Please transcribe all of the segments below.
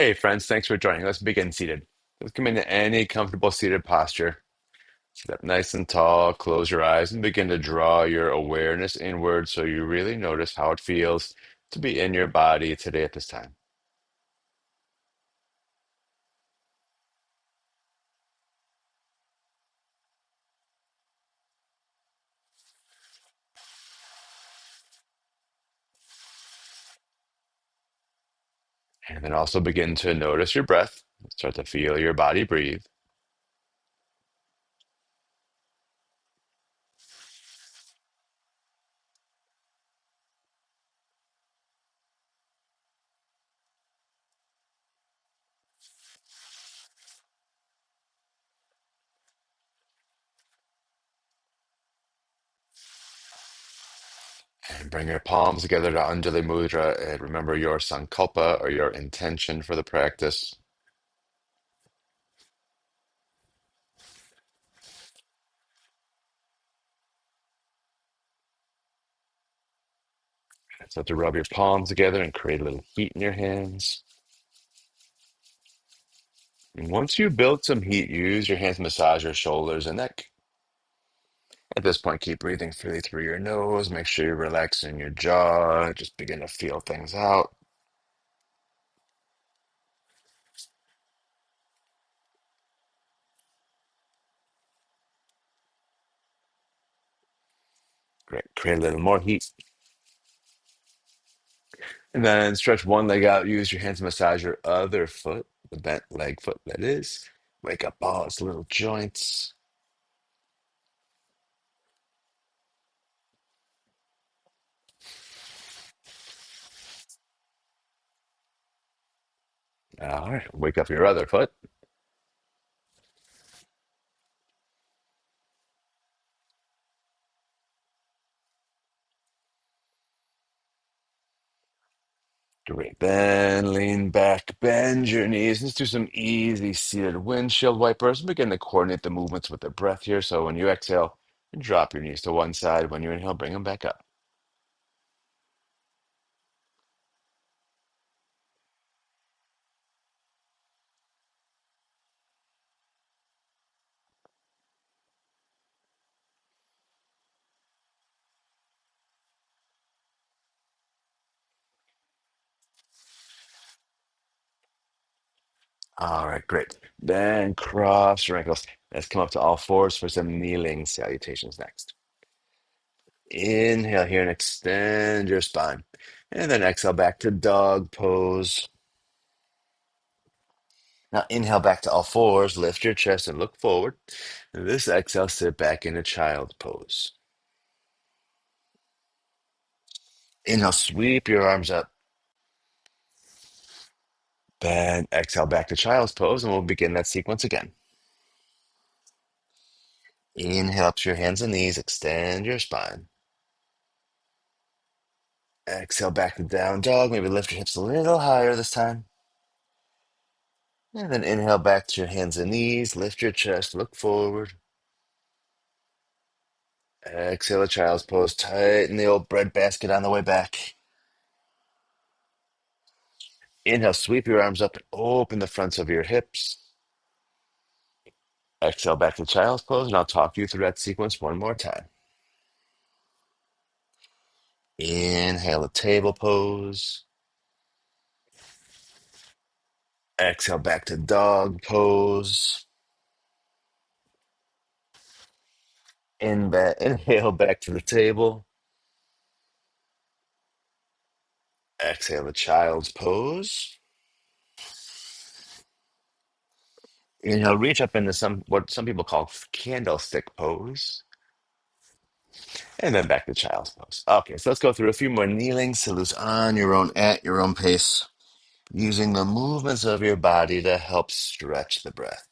Hey, friends, thanks for joining. Let's begin seated. Let's come into any comfortable seated posture. Sit up nice and tall, close your eyes, and begin to draw your awareness inward so you really notice how it feels to be in your body today at this time. And then also begin to notice your breath. Start to feel your body breathe. And bring your palms together to Anjali Mudra and remember your sankalpa or your intention for the practice. Start to rub your palms together and create a little heat in your hands. And once you build some heat, use your hands to massage your shoulders and neck. At this point, keep breathing freely through your nose. Make sure you're relaxing your jaw. Just begin to feel things out. Great. Create a little more heat. And then stretch one leg out. Use your hands to massage your other foot, the bent leg foot that is. Wake up all its little joints. All right. Wake up your other foot. Great. Then lean back, bend your knees. Let's do some easy seated windshield wipers. Begin to coordinate the movements with the breath here. So when you exhale, drop your knees to one side. When you inhale, bring them back up. All right, great. Then cross your ankles. Let's come up to all fours for some kneeling salutations next. Inhale here and extend your spine. And then exhale back to dog pose. Now inhale back to all fours, lift your chest and look forward. And this exhale, sit back into child pose. Inhale, sweep your arms up. Then exhale back to child's pose, and we'll begin that sequence again. Inhale up to your hands and knees, extend your spine. Exhale back to down dog. Maybe lift your hips a little higher this time. And then inhale back to your hands and knees. Lift your chest, look forward. Exhale, a child's pose. Tighten the old bread basket on the way back. Inhale, sweep your arms up and open the fronts of your hips. Exhale back to child's pose, and I'll talk you through that sequence one more time. Inhale, a table pose. Exhale back to dog pose. Inhale back to the table. Exhale, the child's pose. Inhale, reach up into what some people call candlestick pose. And then back to child's pose. Okay, so let's go through a few more kneeling salutes on your own at your own pace, using the movements of your body to help stretch the breath.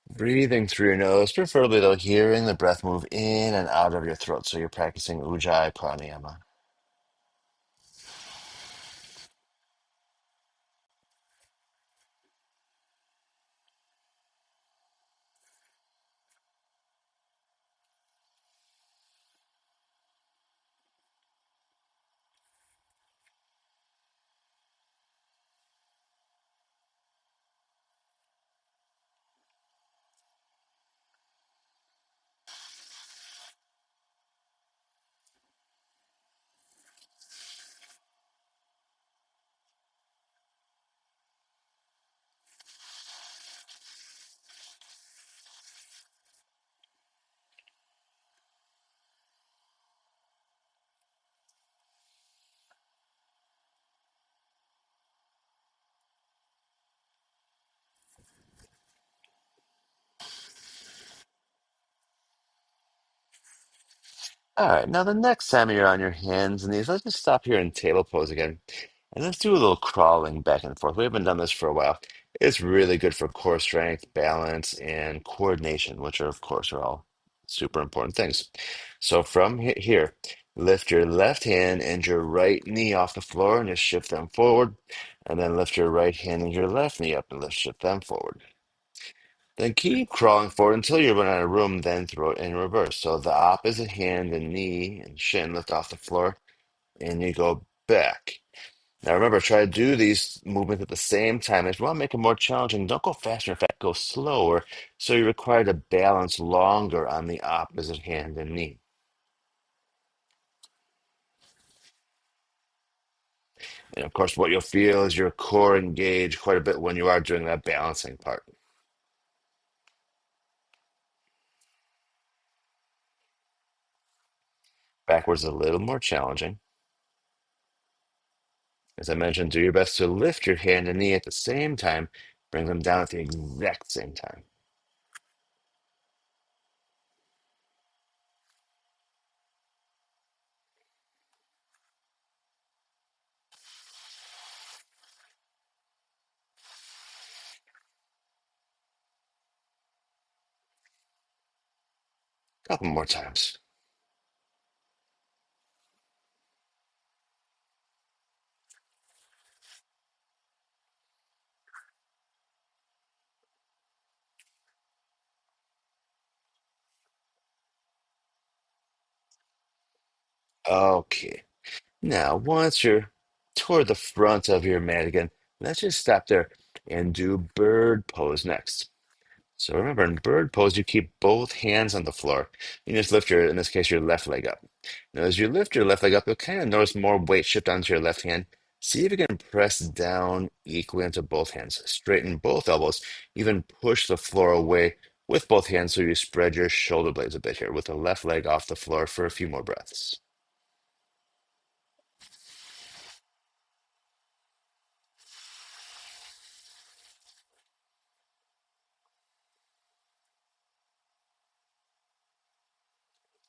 Breathing through your nose, preferably though, hearing the breath move in and out of your throat. So you're practicing Ujjayi pranayama. All right, now the next time you're on your hands and knees, let's just stop here in table pose again. And let's do a little crawling back and forth. We haven't done this for a while. It's really good for core strength, balance, and coordination, which are, of course, are all super important things. So from here, lift your left hand and your right knee off the floor and just shift them forward. And then lift your right hand and your left knee up and lift, shift them forward. Then keep crawling forward until you run out of room, then throw it in reverse. So the opposite hand and knee and shin lift off the floor, and you go back. Now remember, try to do these movements at the same time. If you want to make it more challenging, don't go faster. In fact, go slower. So you're required to balance longer on the opposite hand and knee. And of course, what you'll feel is your core engage quite a bit when you are doing that balancing part. Backwards is a little more challenging. As I mentioned, do your best to lift your hand and knee at the same time. Bring them down at the exact same time. Couple more times. Okay. Now, once you're toward the front of your mat again, let's just stop there and do bird pose next. So remember, in bird pose, you keep both hands on the floor. You just lift your, in this case, your left leg up. Now, as you lift your left leg up, you'll kind of notice more weight shift onto your left hand. See if you can press down equally onto both hands. Straighten both elbows. Even push the floor away with both hands so you spread your shoulder blades a bit here with the left leg off the floor for a few more breaths.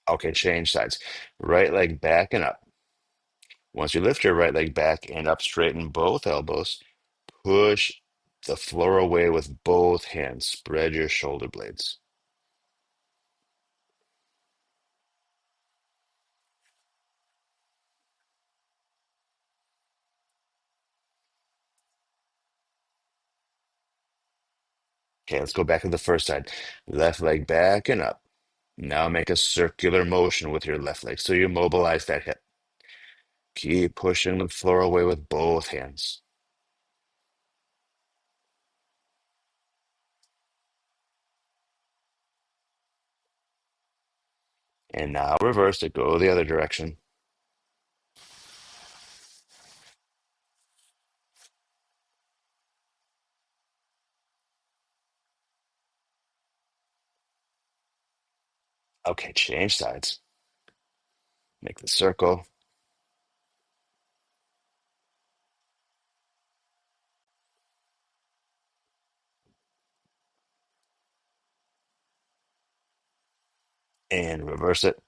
Okay, change sides. Right leg back and up. Once you lift your right leg back and up, straighten both elbows. Push the floor away with both hands. Spread your shoulder blades. Okay, let's go back to the first side. Left leg back and up. Now make a circular motion with your left leg so you mobilize that hip. Keep pushing the floor away with both hands. And now reverse it, go the other direction. Okay, change sides. Make the circle and reverse it.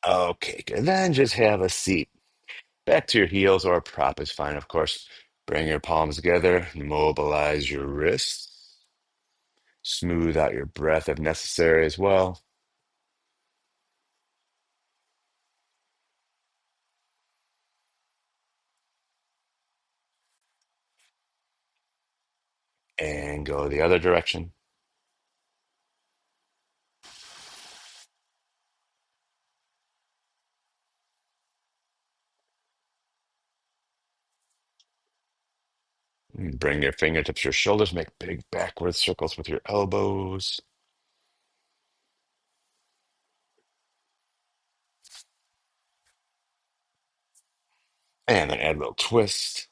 Okay, good. Then just have a seat. Back to your heels or a prop is fine, of course. Bring your palms together, mobilize your wrists, smooth out your breath if necessary as well, and go the other direction. Bring your fingertips to your shoulders, make big backward circles with your elbows, and then add a little twist.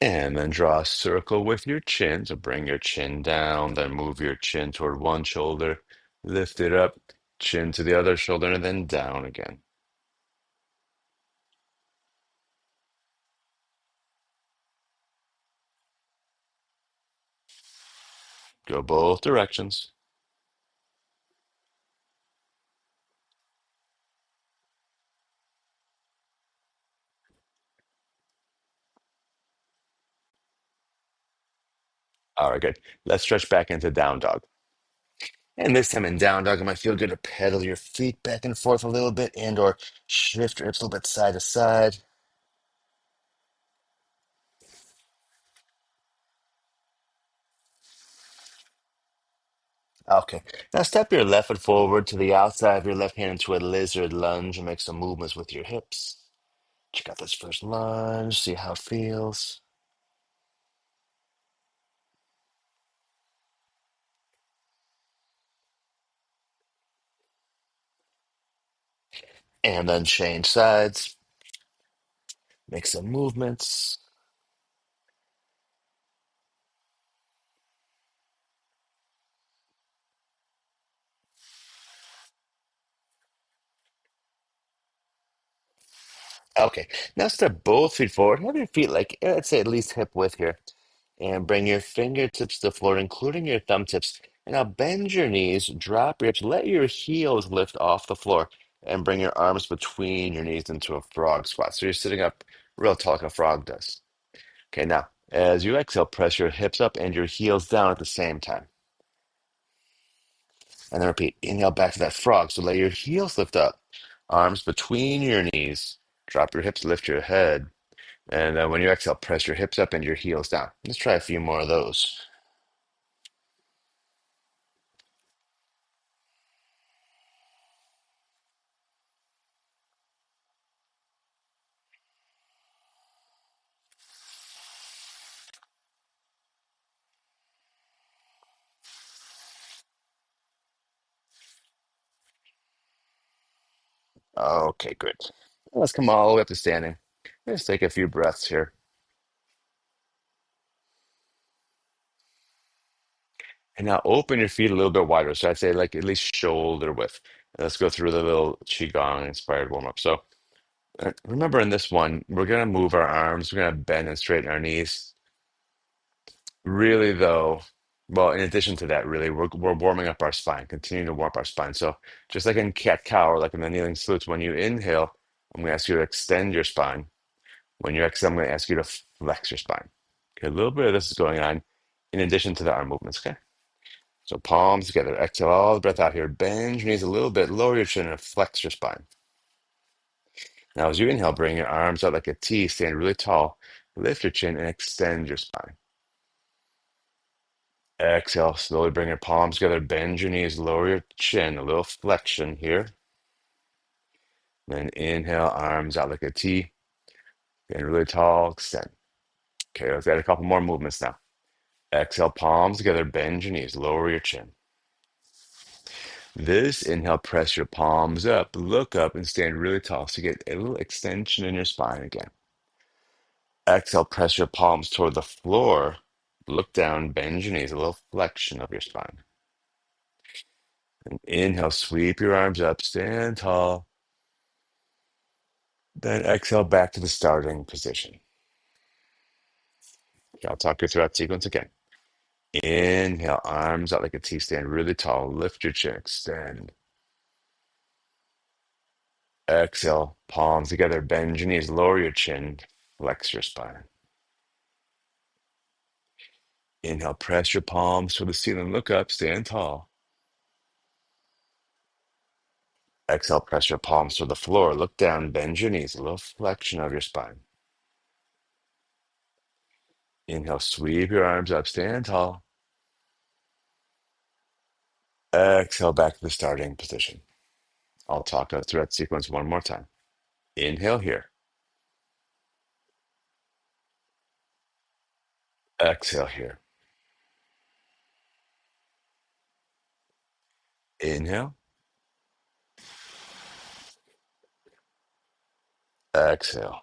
And then draw a circle with your chin. So bring your chin down, then move your chin toward one shoulder, lift it up, chin to the other shoulder, and then down again. Go both directions. All right, good. Let's stretch back into down dog. And this time in down dog, it might feel good to pedal your feet back and forth a little bit and or shift your hips a little bit side to side. Okay. Now step your left foot forward to the outside of your left hand into a lizard lunge and make some movements with your hips. Check out this first lunge, see how it feels. And then change sides, make some movements. Okay. Now step both feet forward. Have your feet like, let's say at least hip width here. And bring your fingertips to the floor, including your thumb tips. And now bend your knees, drop your hips, let your heels lift off the floor, and bring your arms between your knees into a frog squat. So you're sitting up real tall like a frog does. Okay, now as you exhale, press your hips up and your heels down at the same time. And then repeat. Inhale back to that frog. So let your heels lift up, arms between your knees, drop your hips, lift your head. And when you exhale, press your hips up and your heels down. Let's try a few more of those. Okay, good. Let's come all the way up to standing. Let's take a few breaths here. And now open your feet a little bit wider. So I'd say like at least shoulder width. And let's go through the little qigong inspired warm up. So remember in this one, we're going to move our arms. We're going to bend and straighten our knees. Really though, well, in addition to that, really, we're warming up our spine, continuing to warm up our spine. So just like in cat cow or like in the kneeling salutes, when you inhale, I'm going to ask you to extend your spine. When you exhale, I'm going to ask you to flex your spine. Okay, a little bit of this is going on in addition to the arm movements. Okay, so palms together. Exhale all the breath out here. Bend your knees a little bit, lower your chin, and flex your spine. Now, as you inhale, bring your arms out like a T, stand really tall. Lift your chin and extend your spine. Exhale, slowly bring your palms together. Bend your knees, lower your chin, a little flexion here. Then inhale, arms out like a T, stand really tall, extend. Okay, let's add a couple more movements now. Exhale, palms together, bend your knees, lower your chin. This inhale, press your palms up, look up, and stand really tall. So you get a little extension in your spine again. Exhale, press your palms toward the floor, look down, bend your knees, a little flexion of your spine. And inhale, sweep your arms up, stand tall. Then exhale back to the starting position. Okay, I'll talk you through that sequence again. Inhale, arms out like a T, stand really tall, lift your chin, extend. Exhale, palms together, bend your knees, lower your chin, flex your spine. Inhale, press your palms to the ceiling, look up, stand tall. Exhale, press your palms to the floor, look down, bend your knees, a little flexion of your spine. Inhale, sweep your arms up, stand tall. Exhale, back to the starting position. I'll talk through that sequence one more time. Inhale here. Exhale here. Inhale. Exhale.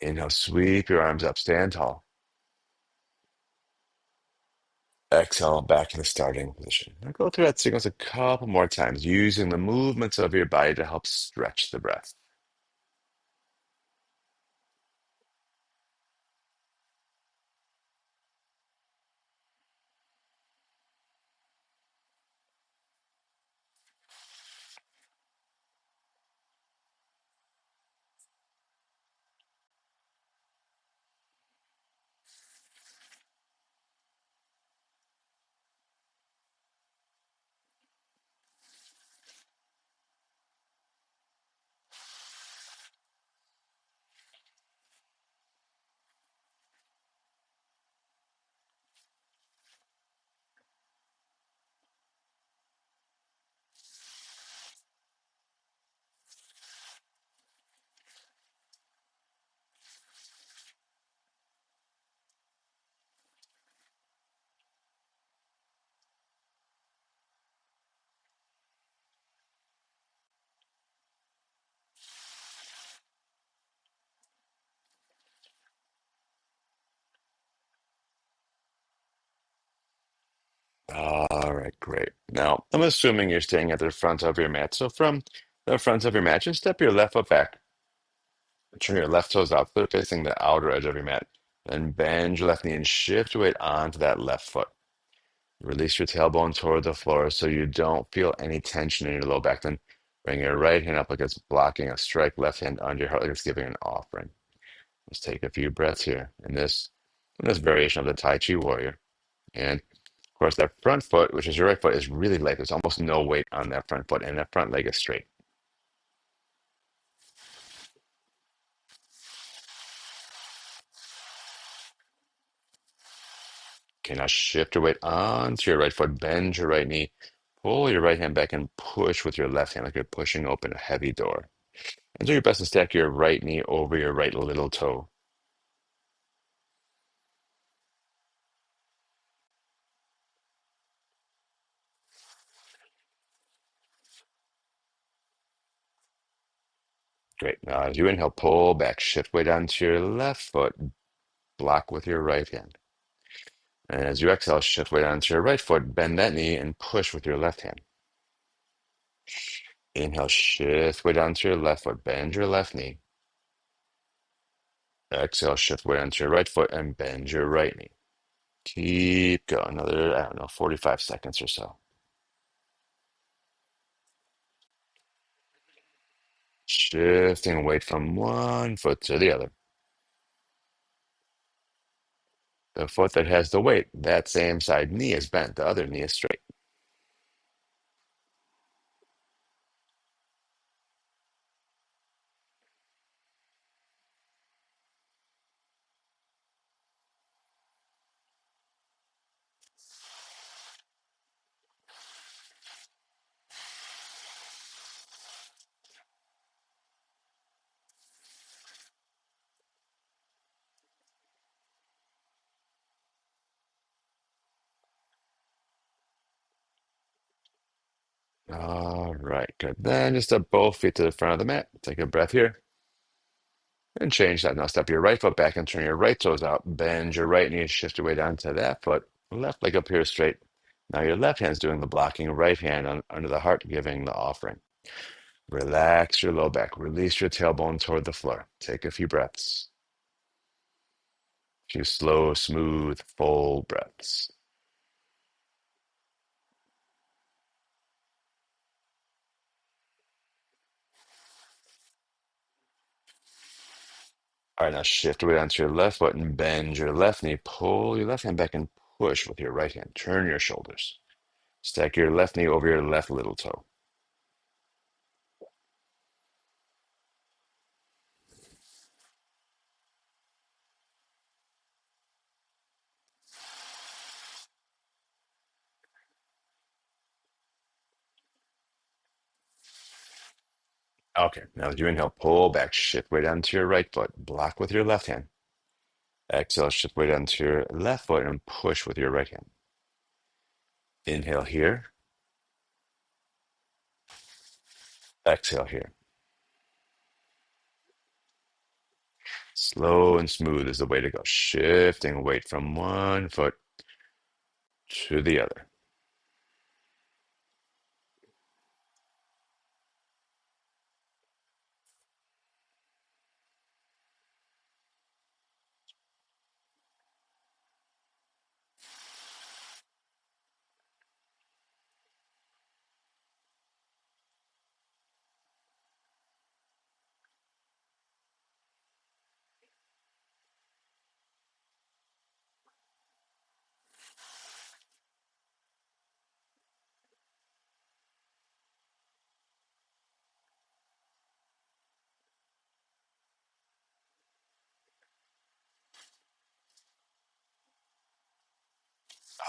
Inhale, sweep your arms up, stand tall. Exhale, back to the starting position. Now go through that sequence a couple more times, using the movements of your body to help stretch the breath. All right, great. Now, I'm assuming you're staying at the front of your mat. So from the front of your mat, just step your left foot back. Turn your left toes out, foot facing the outer edge of your mat. Then bend your left knee and shift your weight onto that left foot. Release your tailbone toward the floor so you don't feel any tension in your low back. Then bring your right hand up like it's blocking a strike, left hand under your heart like it's giving an offering. Let's take a few breaths here in this variation of the Tai Chi warrior. And of course, that front foot, which is your right foot, is really light. There's almost no weight on that front foot, and that front leg is straight. Okay, now shift your weight onto your right foot, bend your right knee, pull your right hand back, and push with your left hand like you're pushing open a heavy door. And do your best to stack your right knee over your right little toe. Great. Now, as you inhale, pull back, shift weight onto your left foot, block with your right hand. And as you exhale, shift weight onto your right foot, bend that knee, and push with your left hand. Inhale, shift weight onto your left foot, bend your left knee. Exhale, shift weight onto your right foot, and bend your right knee. Keep going. Another, I don't know, 45 seconds or so. Shifting weight from one foot to the other. The foot that has the weight, that same side knee is bent, the other knee is straight. All right, good. Then just step both feet to the front of the mat. Take a breath here and change that. Now step your right foot back and turn your right toes out. Bend your right knee, shift your weight onto that foot. Left leg up here straight. Now your left hand's doing the blocking, right hand under the heart, giving the offering. Relax your low back. Release your tailbone toward the floor. Take a few breaths. A few slow, smooth, full breaths. All right, now shift weight onto your left foot and bend your left knee. Pull your left hand back and push with your right hand. Turn your shoulders. Stack your left knee over your left little toe. Okay, now as you inhale, pull back, shift weight onto your right foot. Block with your left hand. Exhale, shift weight onto your left foot and push with your right hand. Inhale here. Exhale here. Slow and smooth is the way to go. Shifting weight from one foot to the other.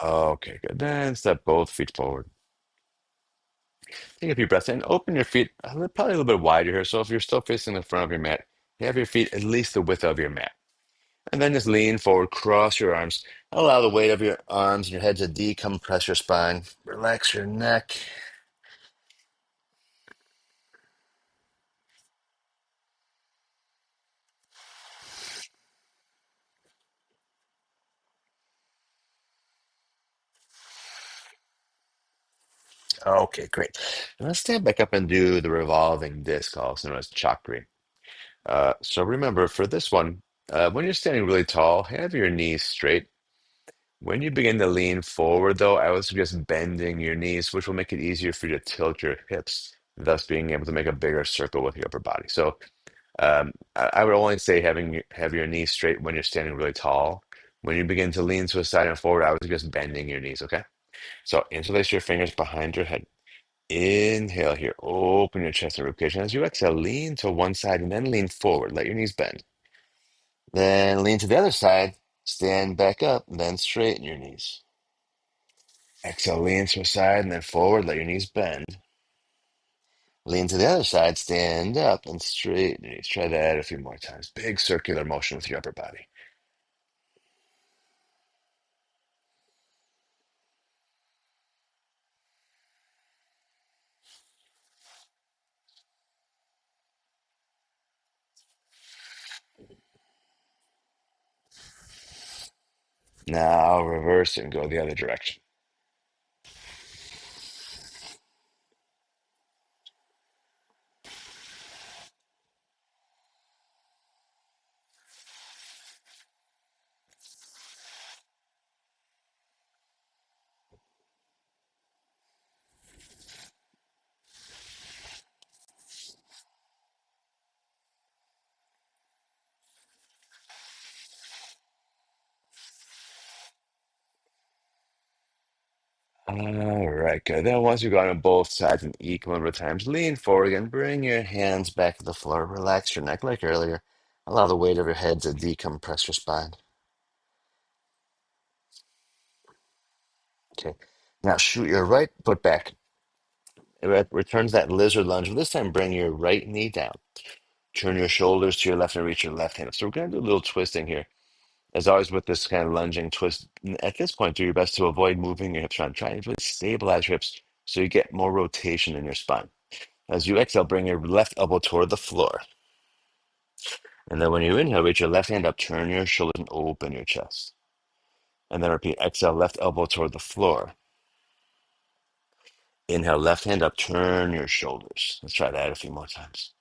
Okay, good. Then step both feet forward. Take a deep breath in. Open your feet probably a little bit wider here. So if you're still facing the front of your mat, you have your feet at least the width of your mat. And then just lean forward, cross your arms. Allow the weight of your arms and your head to decompress your spine. Relax your neck. Okay, great. Now let's stand back up and do the revolving disc, also known as chakri. So remember, for this one, when you're standing really tall, have your knees straight. When you begin to lean forward, though, I would suggest bending your knees, which will make it easier for you to tilt your hips, thus being able to make a bigger circle with your upper body. So I would only say have your knees straight when you're standing really tall. When you begin to lean to a side and forward, I would suggest bending your knees, okay? So interlace your fingers behind your head. Inhale here, open your chest and ribcage. And as you exhale, lean to one side and then lean forward. Let your knees bend. Then lean to the other side, stand back up, then straighten your knees. Exhale, lean to a side and then forward, let your knees bend. Lean to the other side, stand up and straighten your knees. Try that a few more times. Big circular motion with your upper body. Now reverse and go the other direction. All right, good. Then once you've gone on both sides an equal number of times, lean forward again. Bring your hands back to the floor. Relax your neck like earlier. Allow the weight of your head to decompress your spine. Okay. Now shoot your right foot back. It returns that lizard lunge. This time, bring your right knee down. Turn your shoulders to your left and reach your left hand up. So we're going to do a little twisting here. As always, with this kind of lunging twist, at this point, do your best to avoid moving your hips around. Try to really stabilize your hips so you get more rotation in your spine. As you exhale, bring your left elbow toward the floor. And then when you inhale, reach your left hand up, turn your shoulders and open your chest. And then repeat, exhale, left elbow toward the floor. Inhale, left hand up, turn your shoulders. Let's try that a few more times.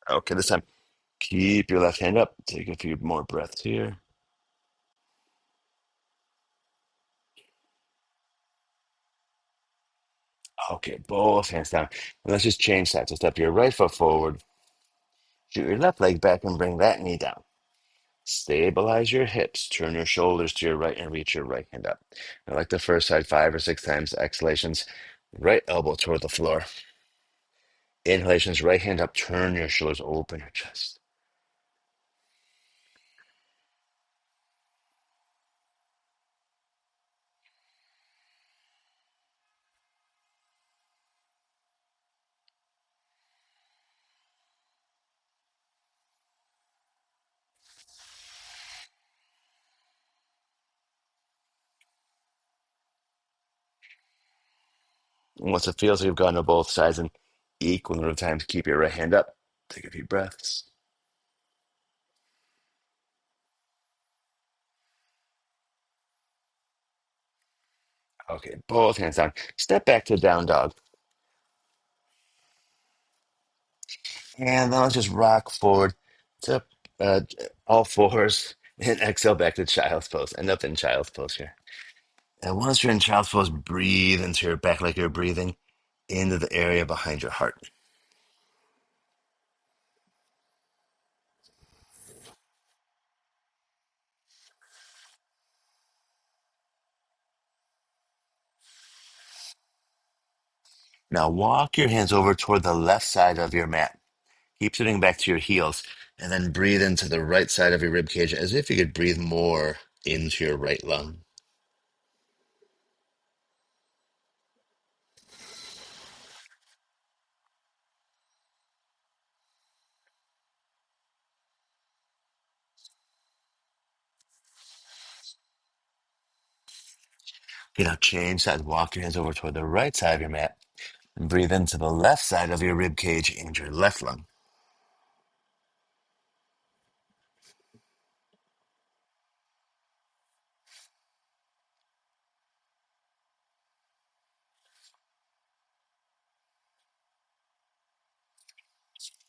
Okay, this time, keep your left hand up. Take a few more breaths here. Okay, both hands down. And let's just change that. So step your right foot forward, shoot your left leg back, and bring that knee down. Stabilize your hips. Turn your shoulders to your right and reach your right hand up. Now, like the first side, 5 or 6 times. Exhalations, right elbow toward the floor. Inhalations, right hand up. Turn your shoulders, open your chest. And once it feels like you've gone to both sides an equal number of times, keep your right hand up. Take a few breaths. Okay, both hands down. Step back to down dog. And then let's just rock forward to uh, all fours and exhale back to child's pose. End up in child's pose here. And once you're in child's pose, breathe into your back like you're breathing into the area behind your heart. Now walk your hands over toward the left side of your mat. Keep sitting back to your heels, and then breathe into the right side of your rib cage as if you could breathe more into your right lung. Okay, now change sides. Walk your hands over toward the right side of your mat, and breathe into the left side of your rib cage and your left lung.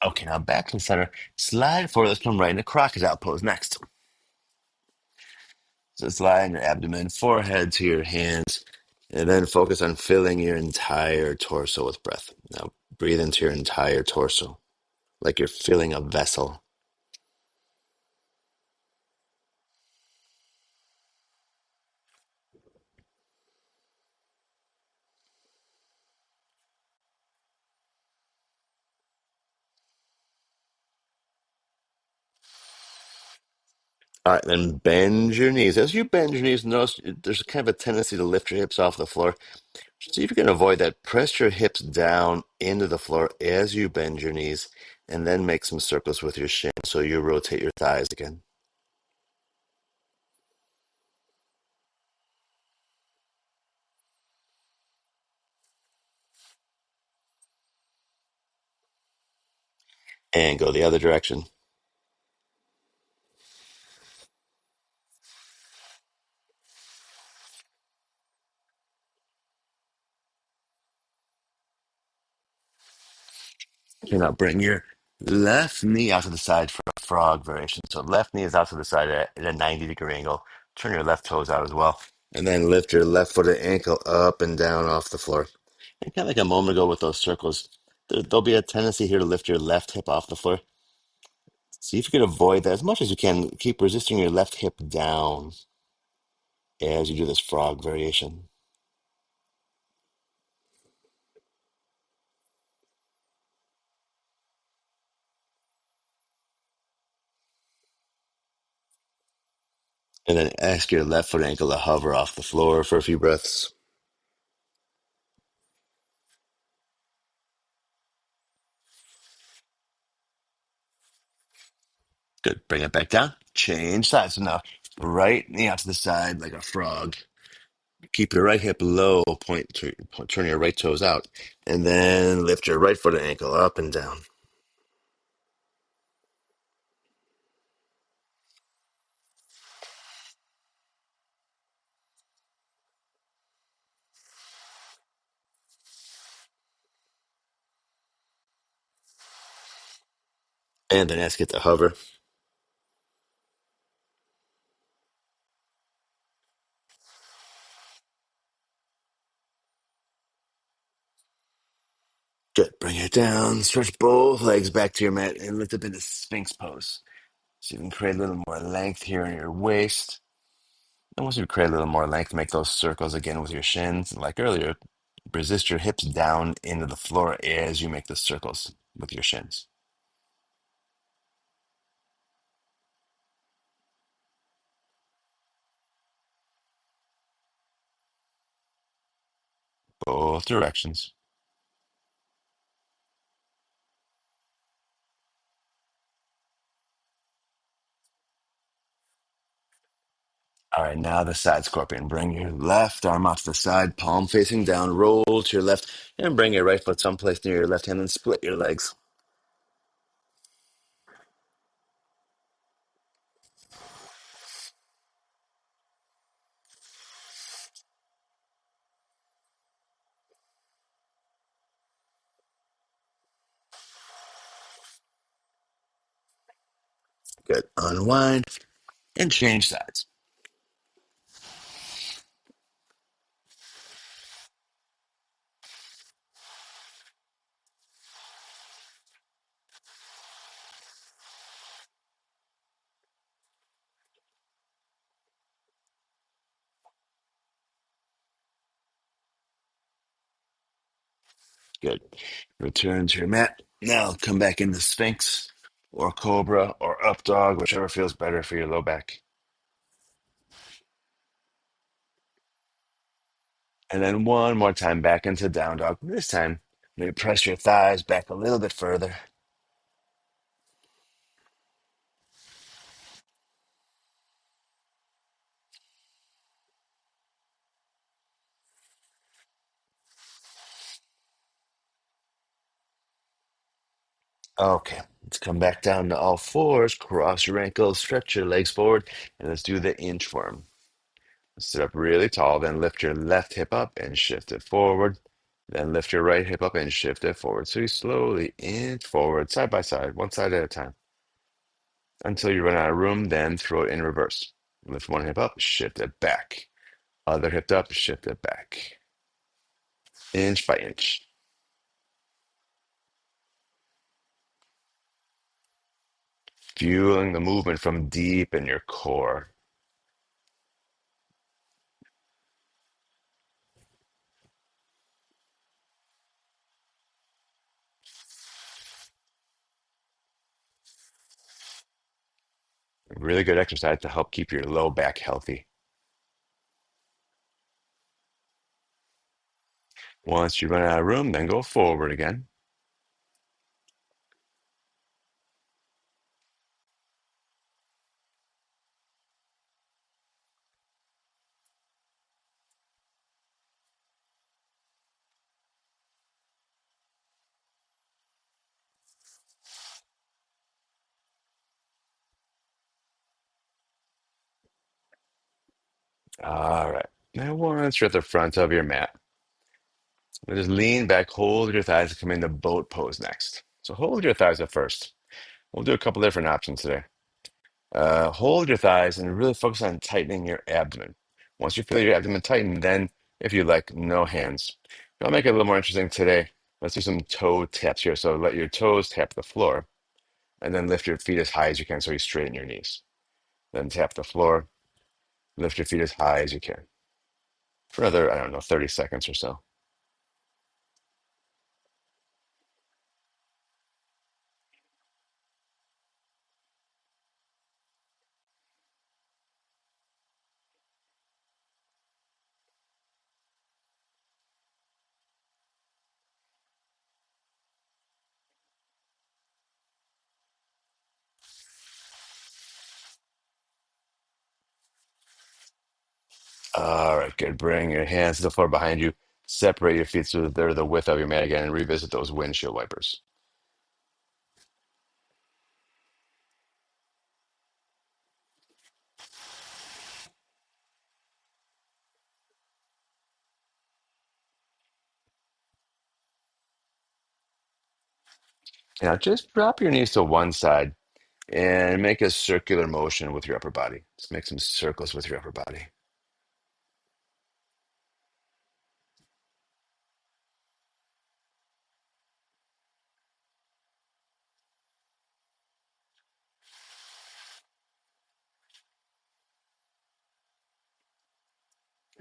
Okay, now back to the center. Slide forward. Let's come right into crocodile pose next. So slide your abdomen, forehead to your hands, and then focus on filling your entire torso with breath. Now breathe into your entire torso like you're filling a vessel. All right, then bend your knees. As you bend your knees, notice there's kind of a tendency to lift your hips off the floor. See if you can avoid that. Press your hips down into the floor as you bend your knees, and then make some circles with your shin so you rotate your thighs again. And go the other direction. Okay, now bring your left knee out to the side for a frog variation. So left knee is out to the side at a 90-degree angle. Turn your left toes out as well. And then lift your left footed ankle up and down off the floor. And kind of like a moment ago with those circles, there'll be a tendency here to lift your left hip off the floor. See if you can avoid that as much as you can. Keep resisting your left hip down as you do this frog variation. And then ask your left foot ankle to hover off the floor for a few breaths. Good. Bring it back down. Change sides. So now, right knee out to the side like a frog. Keep your right hip low. Turn your right toes out. And then lift your right foot and ankle up and down. And then ask it to hover. Good. Bring it down. Stretch both legs back to your mat and lift up into sphinx pose. So you can create a little more length here in your waist. And once you create a little more length, make those circles again with your shins. And like earlier, resist your hips down into the floor as you make the circles with your shins. Both directions. All right, now the side scorpion. Bring your left arm out to the side, palm facing down, roll to your left, and bring your right foot someplace near your left hand and split your legs. Good. Unwind and change sides. Good. Return to your mat. Now come back into sphinx or cobra or up dog, whichever feels better for your low back. And then one more time back into down dog. This time, maybe press your thighs back a little bit further. Okay, let's come back down to all fours. Cross your ankles, stretch your legs forward, and let's do the inchworm. Sit up really tall, then lift your left hip up and shift it forward. Then lift your right hip up and shift it forward. So you slowly inch forward, side by side, one side at a time, until you run out of room. Then throw it in reverse. Lift one hip up, shift it back. Other hip up, shift it back. Inch by inch. Fueling the movement from deep in your core. Really good exercise to help keep your low back healthy. Once you run out of room, then go forward again. All right. Now, once you're at the front of your mat, just lean back, hold your thighs, and come into boat pose next. So hold your thighs at first. We'll do a couple different options today. Hold your thighs and really focus on tightening your abdomen. Once you feel your abdomen tighten, then, if you like, no hands. I'll make it a little more interesting today. Let's do some toe taps here. So let your toes tap the floor, and then lift your feet as high as you can so you straighten your knees. Then tap the floor, lift your feet as high as you can for another, I don't know, 30 seconds or so. All right, good. Bring your hands to the floor behind you. Separate your feet so that they're the width of your mat again, and revisit those windshield wipers. Now, just drop your knees to one side and make a circular motion with your upper body. Just make some circles with your upper body.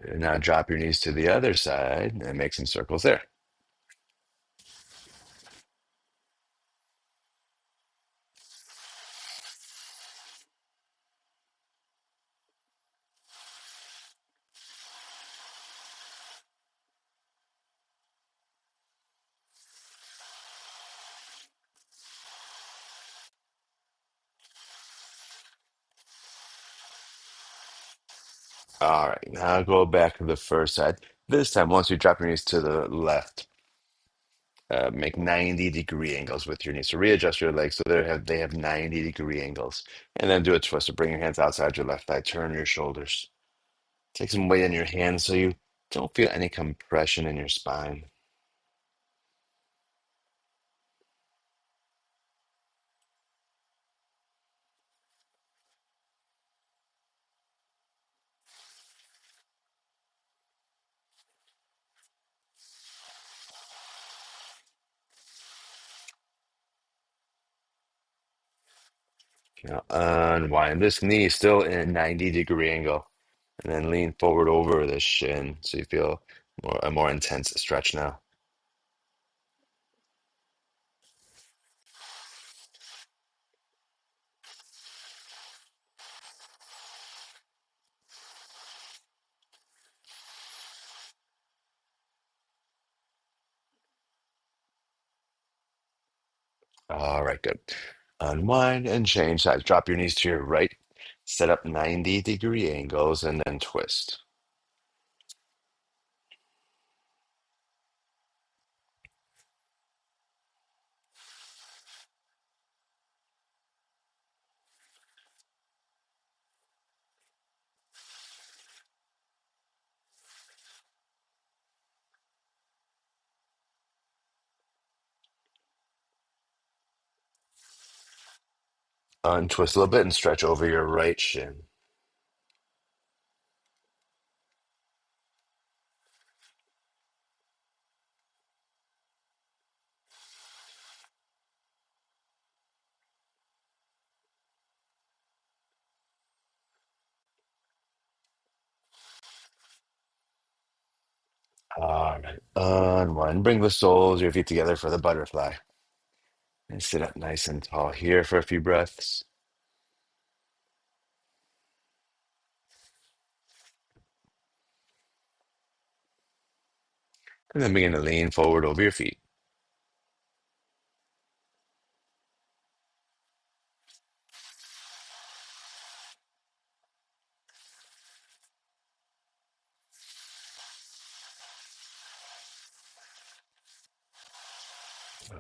And now drop your knees to the other side and make some circles there. All right, now go back to the first side. This time, once you drop your knees to the left, make 90-degree angles with your knees. So readjust your legs so they have 90-degree angles. And then do a twist. So bring your hands outside your left thigh, turn your shoulders. Take some weight in your hands so you don't feel any compression in your spine. Now unwind. This knee is still in a 90-degree angle. And then lean forward over the shin so you feel a more intense stretch now. All right, good. Unwind and change sides. Drop your knees to your right. Set up 90-degree angles and then twist. Untwist a little bit and stretch over your right shin. All right. Unwind. Bring the soles of your feet together for the butterfly. And sit up nice and tall here for a few breaths. And then begin to lean forward over your feet.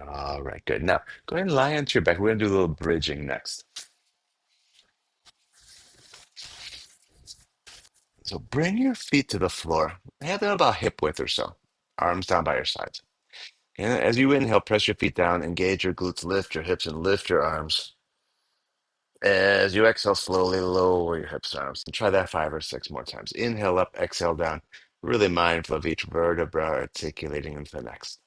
All right, good. Now, go ahead and lie onto your back. We're going to do a little bridging next. So bring your feet to the floor. Have them about hip width or so. Arms down by your sides. And as you inhale, press your feet down, engage your glutes, lift your hips, and lift your arms. As you exhale, slowly lower your hips and arms. And try that 5 or 6 more times. Inhale up, exhale down. Really mindful of each vertebra articulating into the next.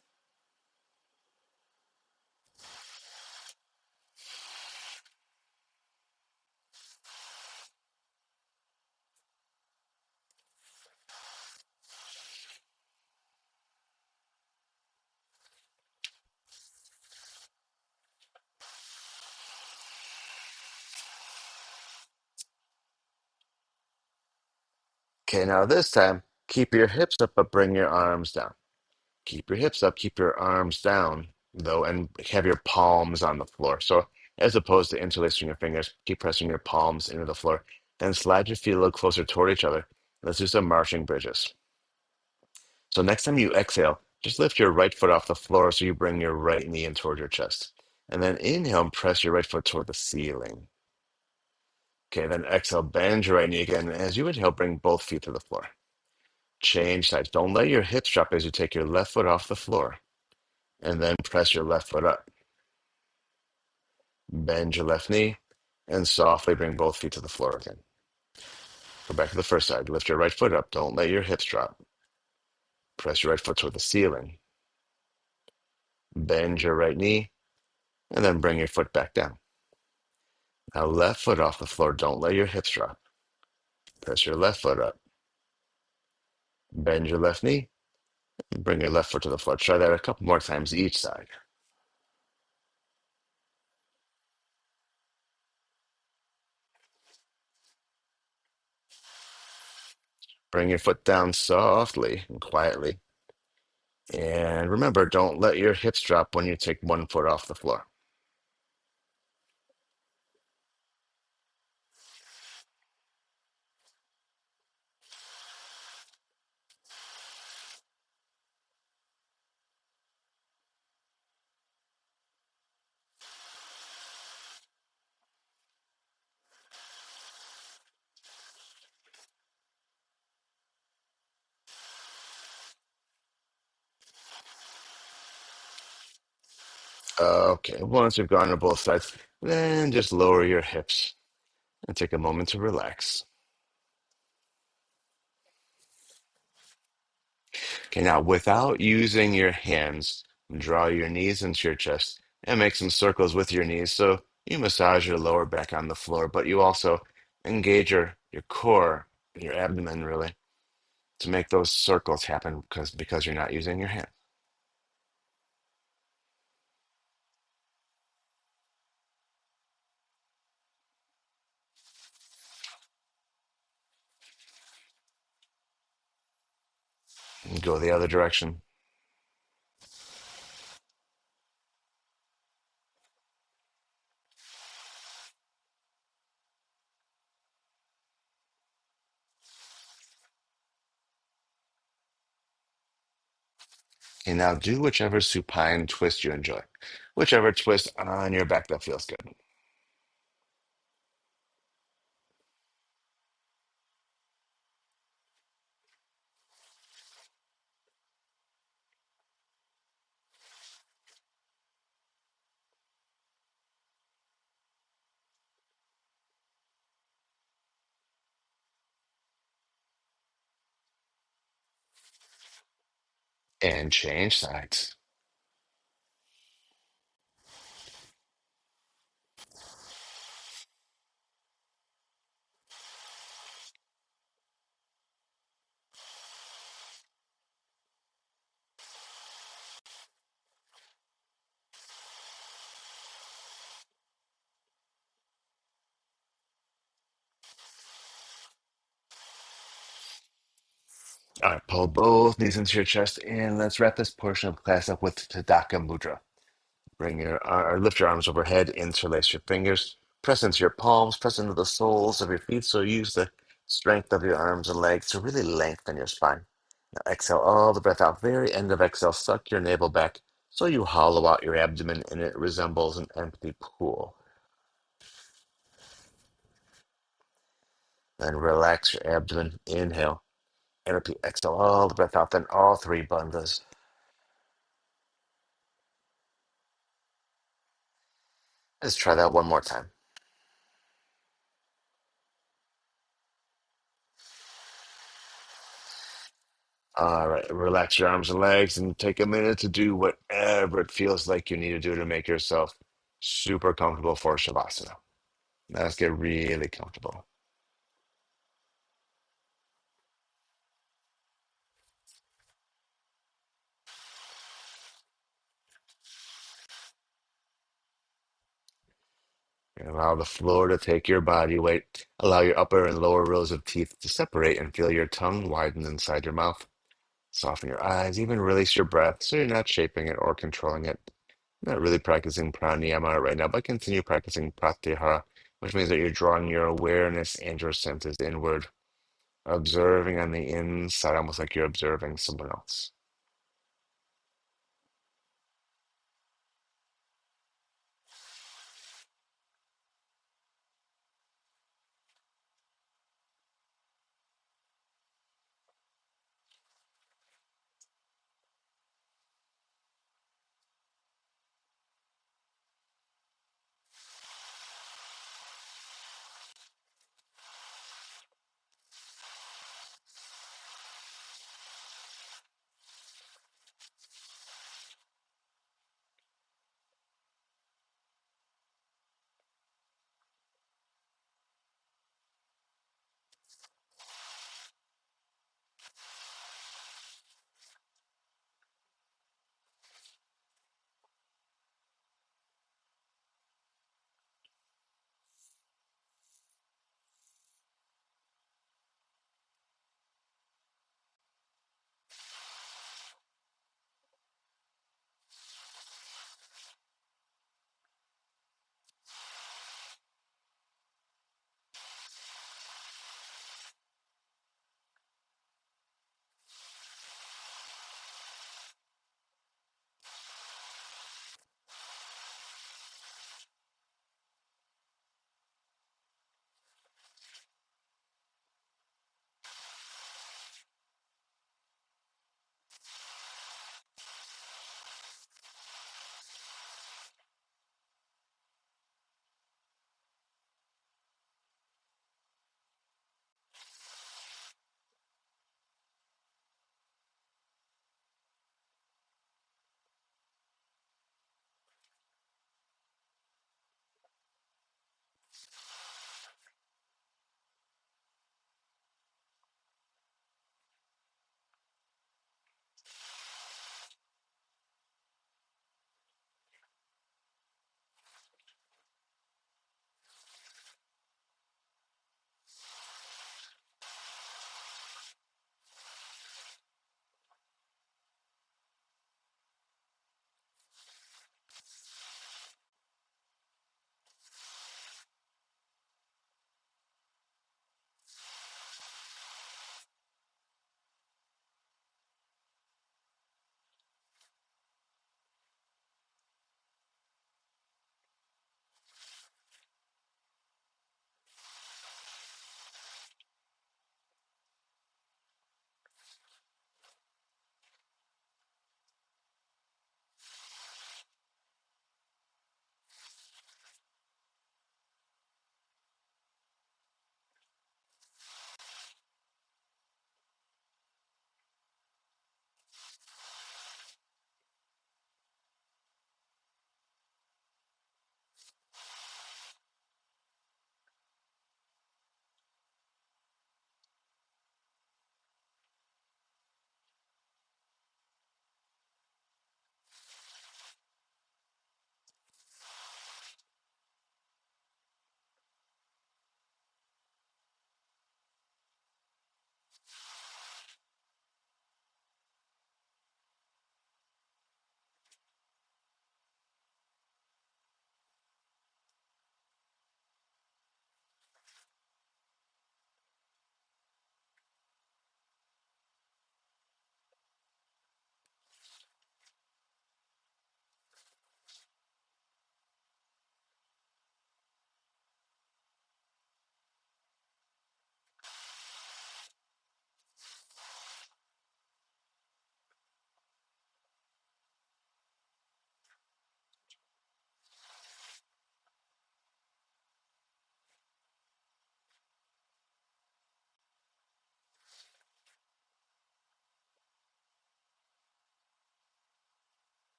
Okay, now this time, keep your hips up, but bring your arms down. Keep your hips up, keep your arms down, though, and have your palms on the floor. So, as opposed to interlacing your fingers, keep pressing your palms into the floor. Then slide your feet a little closer toward each other. Let's do some marching bridges. So, next time you exhale, just lift your right foot off the floor so you bring your right knee in toward your chest. And then inhale and press your right foot toward the ceiling. Okay, then exhale, bend your right knee again. As you inhale, bring both feet to the floor. Change sides. Don't let your hips drop as you take your left foot off the floor. And then press your left foot up. Bend your left knee and softly bring both feet to the floor again. Go back to the first side. Lift your right foot up. Don't let your hips drop. Press your right foot toward the ceiling. Bend your right knee and then bring your foot back down. Now, left foot off the floor. Don't let your hips drop. Press your left foot up. Bend your left knee and bring your left foot to the floor. Try that a couple more times each side. Bring your foot down softly and quietly. And remember, don't let your hips drop when you take one foot off the floor. Okay, once you've gone to both sides, then just lower your hips and take a moment to relax. Okay, now without using your hands, draw your knees into your chest and make some circles with your knees. So you massage your lower back on the floor, but you also engage your core and your abdomen really to make those circles happen because you're not using your hand. And go the other direction. And now do whichever supine twist you enjoy, whichever twist on your back that feels good. And change sides. All right, pull both knees into your chest, and let's wrap this portion of class up with tadaka mudra. Bring or lift your arms overhead, interlace your fingers, press into your palms, press into the soles of your feet. So use the strength of your arms and legs to really lengthen your spine. Now exhale all the breath out. Very end of exhale, suck your navel back so you hollow out your abdomen and it resembles an empty pool. Then relax your abdomen. Inhale and repeat. Exhale all the breath out. Then all three bandhas. Let's try that one more time. All right, relax your arms and legs and take a minute to do whatever it feels like you need to do to make yourself super comfortable for Shavasana. Now let's get really comfortable. And allow the floor to take your body weight. Allow your upper and lower rows of teeth to separate and feel your tongue widen inside your mouth. Soften your eyes, even release your breath so you're not shaping it or controlling it. Not really practicing pranayama right now, but continue practicing pratyahara, which means that you're drawing your awareness and your senses inward, observing on the inside, almost like you're observing someone else.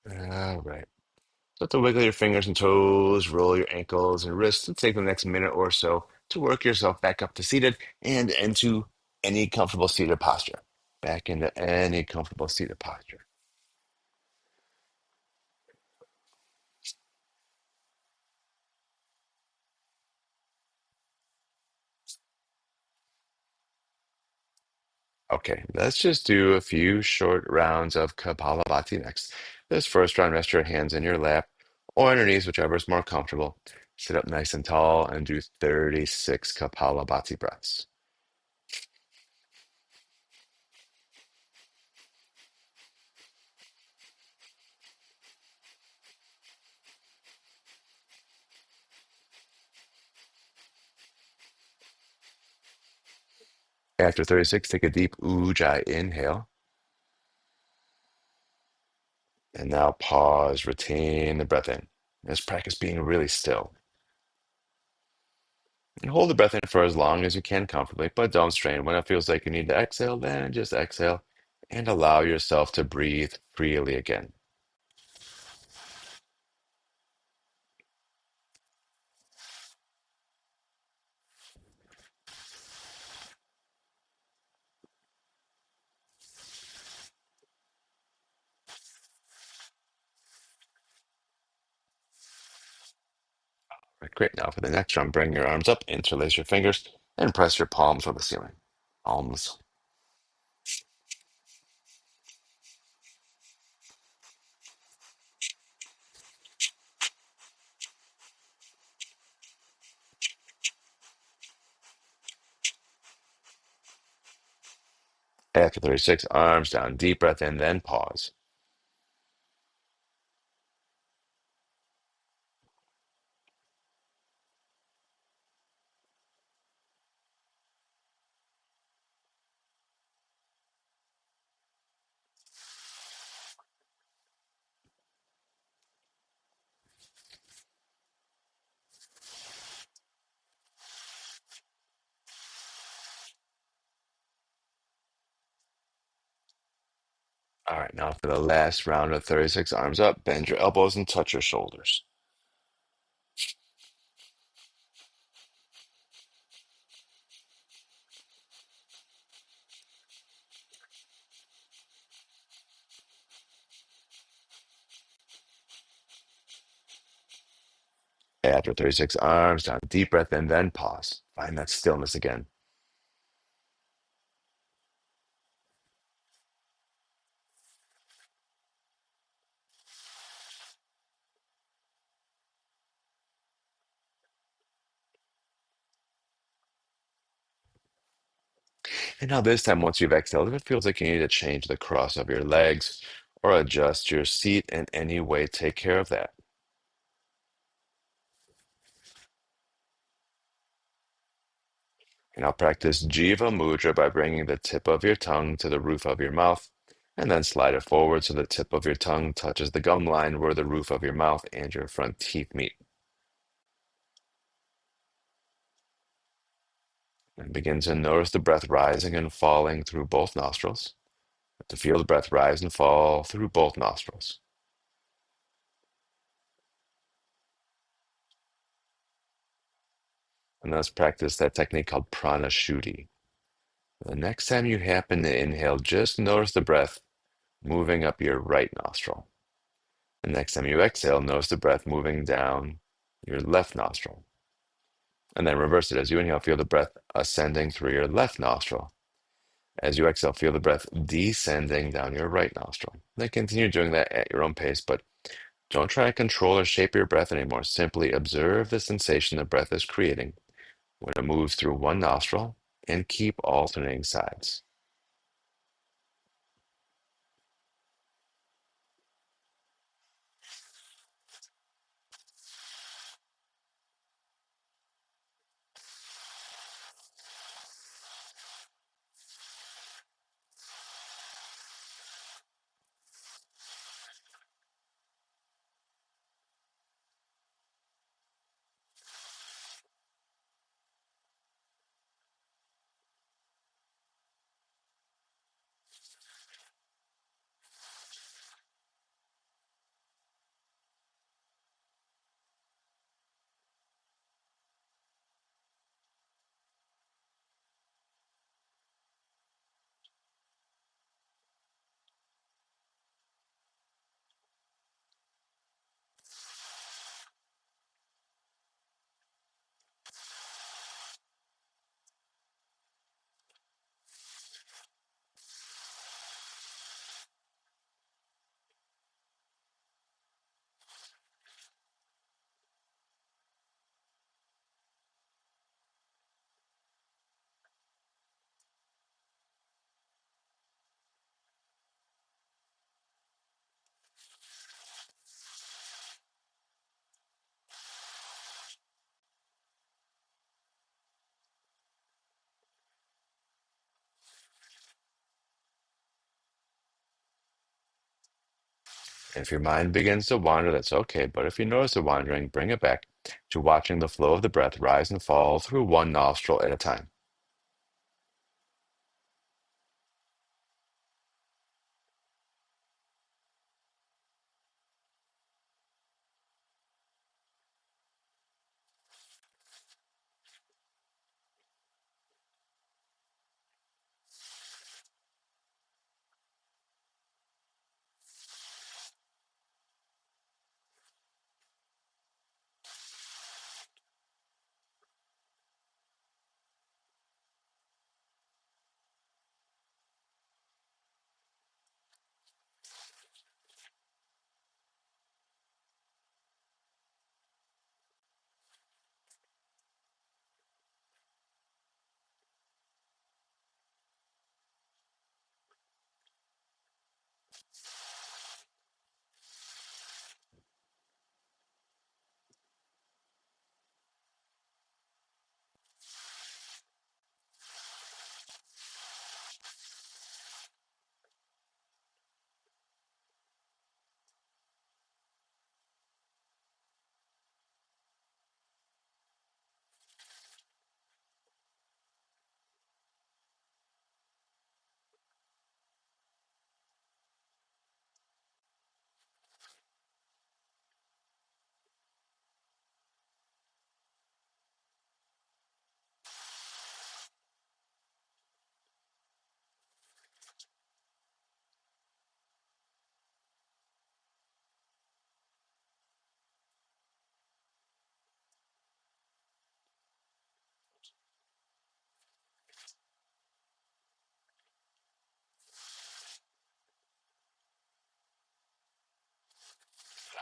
All right. Start to wiggle your fingers and toes, roll your ankles and wrists, and take the next minute or so to work yourself back up to seated and into any comfortable seated posture. Back into any comfortable seated posture. Okay, let's just do a few short rounds of kapalabhati next. This first round, rest your hands in your lap or on your knees, whichever is more comfortable. Sit up nice and tall and do 36 kapalabhati breaths. After 36, take a deep ujjayi inhale. And now pause, retain the breath in. Just practice being really still. And hold the breath in for as long as you can comfortably, but don't strain. When it feels like you need to exhale, then just exhale and allow yourself to breathe freely again. Right, great. Now for the next round, bring your arms up, interlace your fingers, and press your palms on the ceiling. Palms. After 36, arms down, deep breath in, then pause. All right, now for the last round of 36, arms up, bend your elbows and touch your shoulders. After 36, arms down, deep breath in, then pause. Find that stillness again. And now this time, once you've exhaled, if it feels like you need to change the cross of your legs or adjust your seat in any way, take care of that. And I'll practice Jiva Mudra by bringing the tip of your tongue to the roof of your mouth, and then slide it forward so the tip of your tongue touches the gum line where the roof of your mouth and your front teeth meet. And begin to notice the breath rising and falling through both nostrils. To feel the breath rise and fall through both nostrils. And let's practice that technique called prana shuddhi. The next time you happen to inhale, just notice the breath moving up your right nostril. The next time you exhale, notice the breath moving down your left nostril. And then reverse it. As you inhale, feel the breath ascending through your left nostril. As you exhale, feel the breath descending down your right nostril. Then continue doing that at your own pace, but don't try to control or shape your breath anymore. Simply observe the sensation the breath is creating when it moves through one nostril and keep alternating sides. If your mind begins to wander, that's okay. But if you notice it wandering, bring it back to watching the flow of the breath rise and fall through one nostril at a time.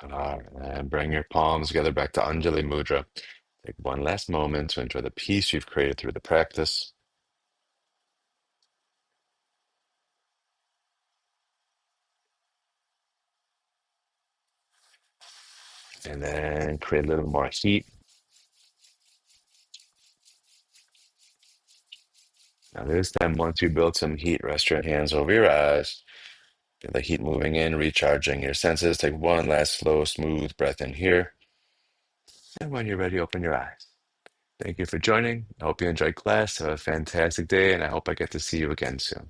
All right, and bring your palms together back to Anjali Mudra. Take one last moment to enjoy the peace you've created through the practice. And then create a little more heat. Now, this time, once you build some heat, rest your hands over your eyes. Feel the heat moving in, recharging your senses. Take one last slow, smooth breath in here. And when you're ready, open your eyes. Thank you for joining. I hope you enjoyed class. Have a fantastic day, and I hope I get to see you again soon.